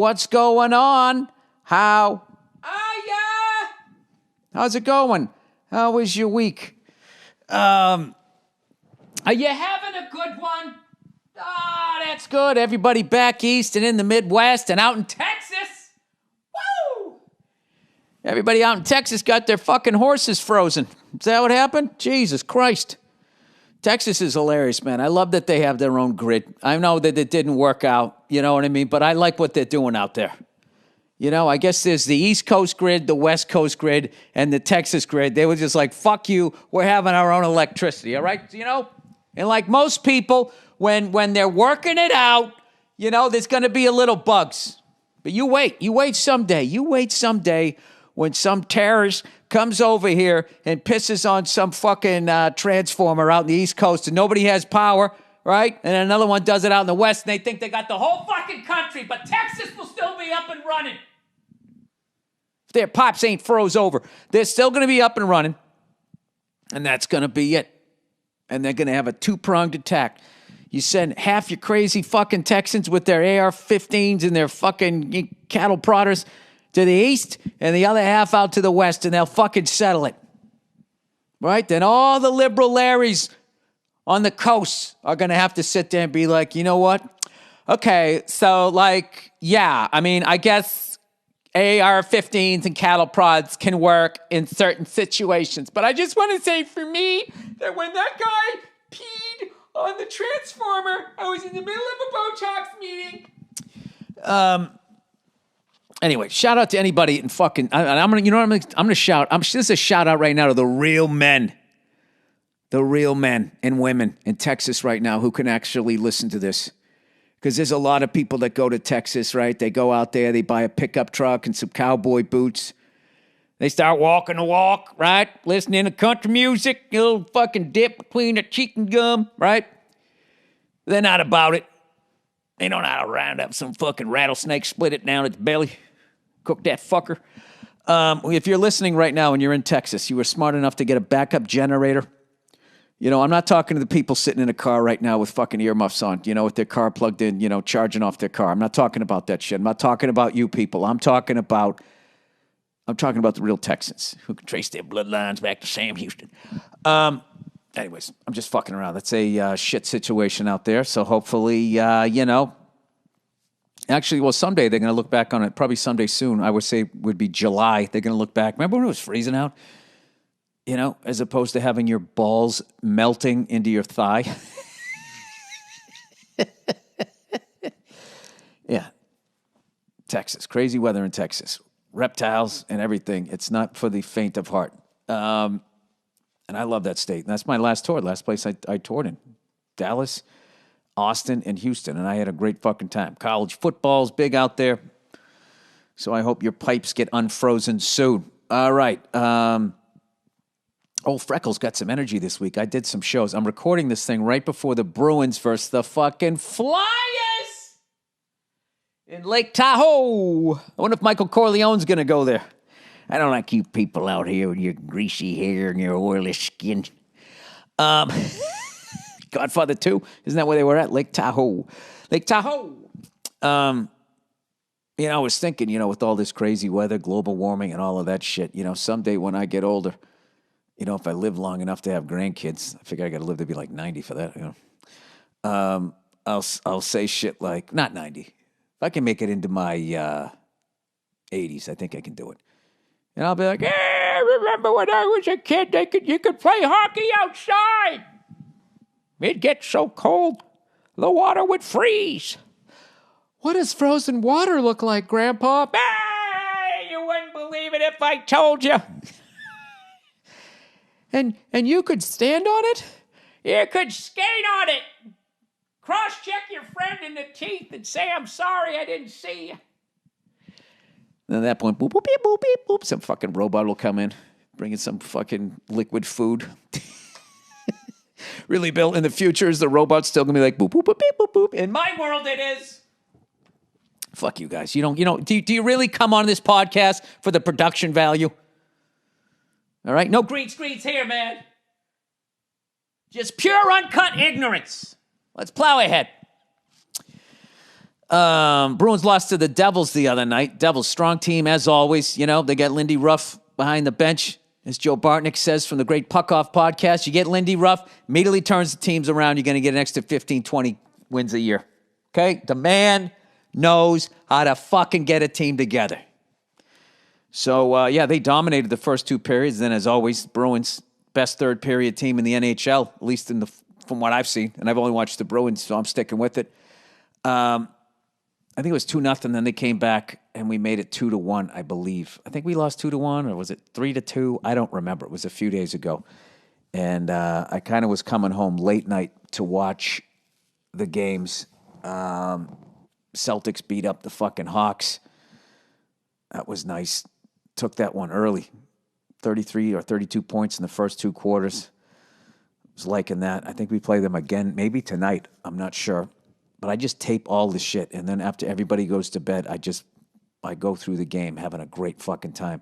What's going on? How are ya? How's it going? How was your week? Are you having a good one? Ah, that's good. Everybody back east and in the Midwest and out in Texas. Woo! Everybody out in Texas got their fucking horses frozen. Is that what happened? Jesus Christ. Texas is hilarious, man. I love that they have their own grid. I know that it didn't work out, you know what I mean? But I like what they're doing out there. You know, I guess there's the East Coast grid, the West Coast grid, and the Texas grid. They were just like, fuck you, we're having our own electricity, all right? You know? And like most people, when they're working it out, you know, there's going to be a little bugs. But you wait someday when some terrorist comes over here and pisses on some fucking transformer out in the East Coast and nobody has power, right? And another one does it out in the West and they think they got the whole fucking country, but Texas will still be up and running. If their pops ain't froze over, they're still going to be up and running, and that's going to be it. And they're going to have a two-pronged attack. You send half your crazy fucking Texans with their AR-15s and their fucking cattle prodders to the east, and the other half out to the west, and they'll fucking settle it. Right? Then all the liberal Larrys on the coast are going to have to sit there and be like, you know what? Okay, so like, yeah, I mean, I guess AR-15s and cattle prods can work in certain situations. But I just want to say for me that when that guy peed on the transformer, I was in the middle of a Botox meeting. Anyway, shout out to anybody in fucking. I'm gonna shout. This is a shout out right now to the real men and women in Texas right now who can actually listen to this, because there's a lot of people that go to Texas, right? They go out there, they buy a pickup truck and some cowboy boots, they start walking the walk, right? Listening to country music, a little fucking dip between the cheek and gum, right? They're not about it. They don't know how to round up some fucking rattlesnake, split it down its belly. Cook that fucker. If you're listening right now and you're in Texas, you were smart enough to get a backup generator. You know, I'm not talking to the people sitting in a car right now with fucking earmuffs on, you know, with their car plugged in, you know, charging off their car. I'm not talking about that shit. I'm not talking about you people. I'm talking about the real Texans who can trace their bloodlines back to Sam Houston. Anyways, I'm just fucking around. That's a shit situation out there. So hopefully, you know. Actually, well, someday they're going to look back on it. Probably someday soon. I would say would be July. They're going to look back. Remember when it was freezing out? You know, as opposed to having your balls melting into your thigh. Yeah. Texas. Crazy weather in Texas. Reptiles and everything. It's not for the faint of heart. And I love that state. And that's my last tour. Last place I toured in. Dallas, Austin, and Houston, and I had a great fucking time. College football's big out there, so I hope your pipes get unfrozen soon. All right. Old Freckles got some energy this week. I did some shows. I'm recording this thing right before the Bruins versus the fucking Flyers in Lake Tahoe. I wonder if Michael Corleone's going to go there. I don't like you people out here with your greasy hair and your oily skin. Godfather 2, isn't that where they were at? Lake Tahoe. Lake Tahoe. You know, I was thinking, you know, with all this crazy weather, global warming, and all of that shit, you know, someday when I get older, you know, if I live long enough to have grandkids, I figure I got to live to be like 90 for that, you know. I'll say shit like, not 90. If I can make it into my 80s, I think I can do it. And I'll be like, hey, remember when I was a kid, you could play hockey outside. It'd get so cold, the water would freeze. What does frozen water look like, Grandpa? Hey, you wouldn't believe it if I told you. And you could stand on it? You could skate on it. Cross-check your friend in the teeth and say, I'm sorry I didn't see you. And at that point, boop, boop, beep, boop, beep, boop, some fucking robot will come in, bringing some fucking liquid food. Really, Bill, in the future, is the robot still going to be like, boop, boop, boop, beep, boop, boop? In my world, it is. Fuck you guys. Do you really come on this podcast for the production value? All right? No green screens here, man. Just pure uncut ignorance. Let's plow ahead. Bruins lost to the Devils the other night. Devils, strong team as always. You know, they got Lindy Ruff behind the bench. As Joe Bartnick says from the Great Puck Off podcast, you get Lindy Ruff, immediately turns the teams around. You're going to get an extra 15, 20 wins a year. Okay? The man knows how to fucking get a team together. So, they dominated the first two periods. Then, as always, Bruins, best third period team in the NHL, at least from what I've seen. And I've only watched the Bruins, so I'm sticking with it. I think it was 2-0. Then they came back and we made it 2-1, I believe. I think we lost 2-1, or was it 3-2? I don't remember. It was a few days ago. And I kind of was coming home late night to watch the games. Celtics beat up the fucking Hawks. That was nice. Took that one early. 33 or 32 points in the first two quarters. Was liking that. I think we play them again, maybe tonight. I'm not sure. But I just tape all the shit, and then after everybody goes to bed, I go through the game having a great fucking time.